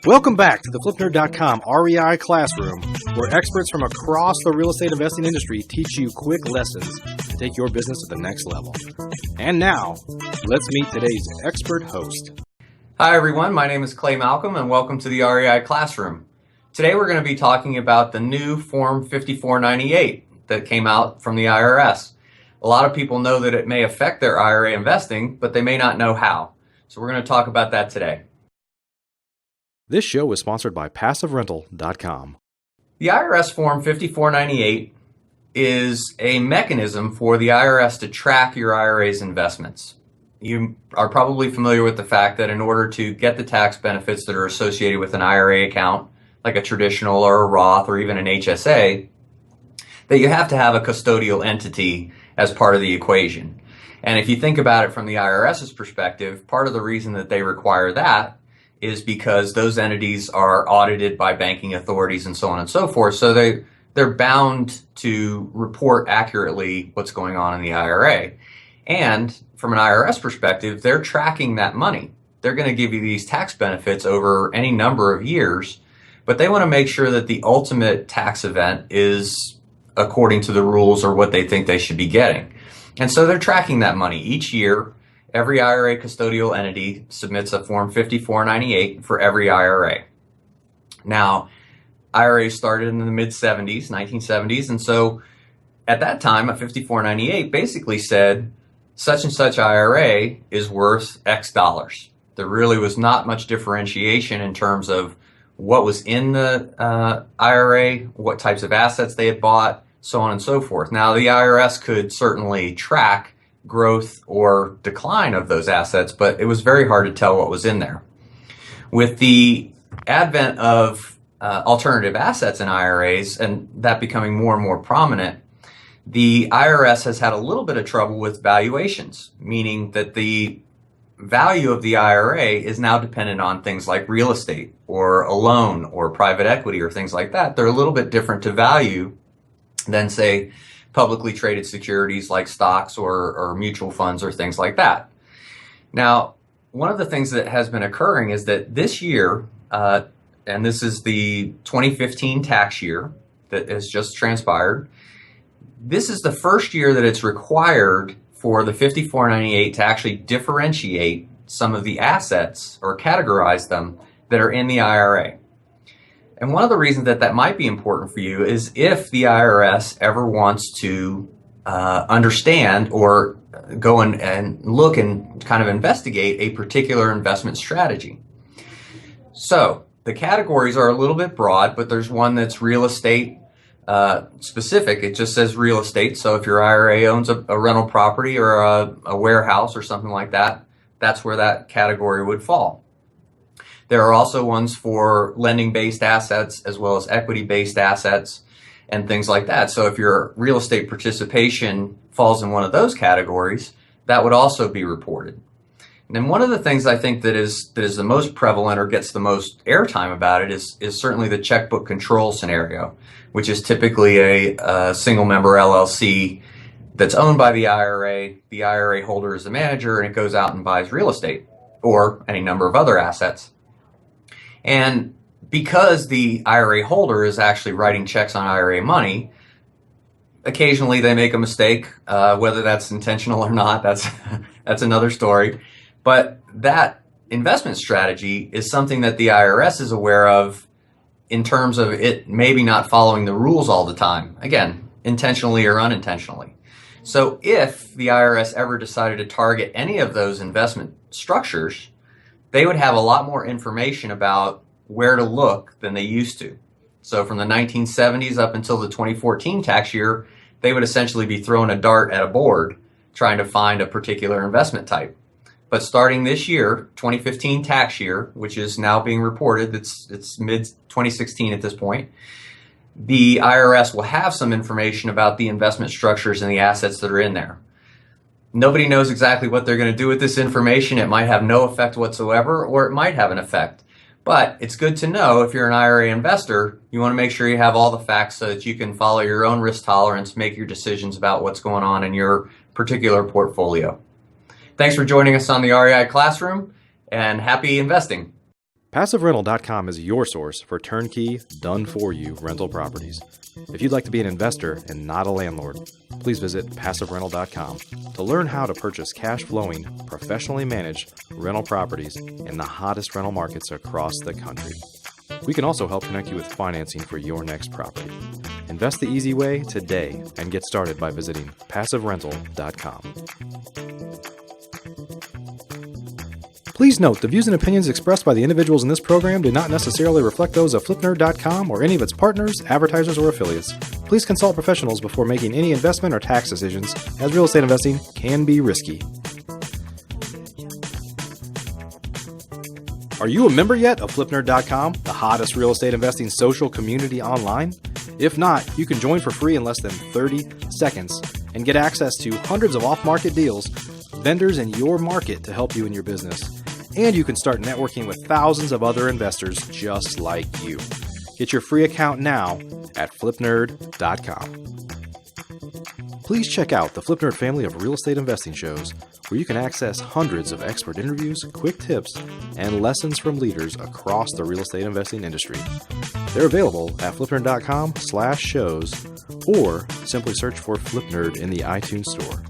Welcome back to the FlipNerd.com REI Classroom, where experts from across the real estate investing industry teach you quick lessons to take your business to the next level. And now, let's meet today's expert host. Hi everyone, my name is Clay Malcolm and welcome to the REI Classroom. Today we're going to be talking about the new Form 5498 that came out from the IRS. A lot of people know that it may affect their IRA investing, but they may not know how. So we're going to talk about that today. This show is sponsored by PassiveRental.com. The IRS Form 5498 is a mechanism for the IRS to track your IRA's investments. You are probably familiar with the fact that in order to get the tax benefits that are associated with an IRA account, like a traditional or a Roth or even an HSA, that you have to have a custodial entity as part of the equation. And if you think about it from the IRS's perspective, part of the reason that they require that is because those entities are audited by banking authorities and so on and so forth. So they're bound to report accurately what's going on in the IRA. And from an IRS perspective, they're tracking that money. They're going to give you these tax benefits over any number of years, but they want to make sure that the ultimate tax event is according to the rules or what they think they should be getting. And so they're tracking that money each year. Every IRA custodial entity submits a Form 5498 for every IRA. Now, IRAs started in the mid-70s, 1970s, and so at that time, a 5498 basically said such and such IRA is worth X dollars. There really was not much differentiation in terms of what was in the IRA, what types of assets they had bought, so on and so forth. Now, the IRS could certainly track growth or decline of those assets, but it was very hard to tell what was in there. With the advent of alternative assets in IRAs and that becoming more and more prominent, the IRS has had a little bit of trouble with valuations, meaning that the value of the IRA is now dependent on things like real estate or a loan or private equity or things like that. They're a little bit different to value than, say, publicly traded securities like stocks or mutual funds or things like that. Now, one of the things that has been occurring is that this year, and this is the 2015 tax year that has just transpired, this is the first year that it's required for the 5498 to actually differentiate some of the assets or categorize them that are in the IRA. And one of the reasons that that might be important for you is if the IRS ever wants to understand or go and look and kind of investigate a particular investment strategy. So the categories are a little bit broad, but there's one that's real estate specific. It just says real estate. So if your IRA owns a rental property or a warehouse or something like that, that's where that category would fall. There are also ones for lending-based assets as well as equity-based assets and things like that. So if your real estate participation falls in one of those categories, that would also be reported. And then one of the things I think that is the most prevalent or gets the most airtime about it is certainly the checkbook control scenario, which is typically a single-member LLC that's owned by the IRA. The IRA holder is the manager, and it goes out and buys real estate or any number of other assets. And because the IRA holder is actually writing checks on IRA money, occasionally they make a mistake, whether that's intentional or not, that's another story. But that investment strategy is something that the IRS is aware of in terms of it maybe not following the rules all the time, again, intentionally or unintentionally. So if the IRS ever decided to target any of those investment structures, they would have a lot more information about where to look than they used to. So from the 1970s up until the 2014 tax year, they would essentially be throwing a dart at a board trying to find a particular investment type. But starting this year, 2015 tax year, which is now being reported, it's mid-2016 at this point, the IRS will have some information about the investment structures and the assets that are in there. Nobody knows exactly what they're going to do with this information. It might have no effect whatsoever, or it might have an effect. But it's good to know if you're an IRA investor, you want to make sure you have all the facts so that you can follow your own risk tolerance, make your decisions about what's going on in your particular portfolio. Thanks for joining us on the REI Classroom, and happy investing. PassiveRental.com is your source for turnkey, done-for-you rental properties. If you'd like to be an investor and not a landlord, please visit PassiveRental.com to learn how to purchase cash-flowing, professionally managed rental properties in the hottest rental markets across the country. We can also help connect you with financing for your next property. Invest the easy way today and get started by visiting PassiveRental.com. Please note, the views and opinions expressed by the individuals in this program do not necessarily reflect those of FlipNerd.com or any of its partners, advertisers, or affiliates. Please consult professionals before making any investment or tax decisions, as real estate investing can be risky. Are you a member yet of FlipNerd.com, the hottest real estate investing social community online? If not, you can join for free in less than 30 seconds and get access to hundreds of off-market deals, vendors in your market to help you in your business. And you can start networking with thousands of other investors just like you. Get your free account now at FlipNerd.com. Please check out the FlipNerd family of real estate investing shows, where you can access hundreds of expert interviews, quick tips, and lessons from leaders across the real estate investing industry. They're available at FlipNerd.com/shows, or simply search for FlipNerd in the iTunes Store.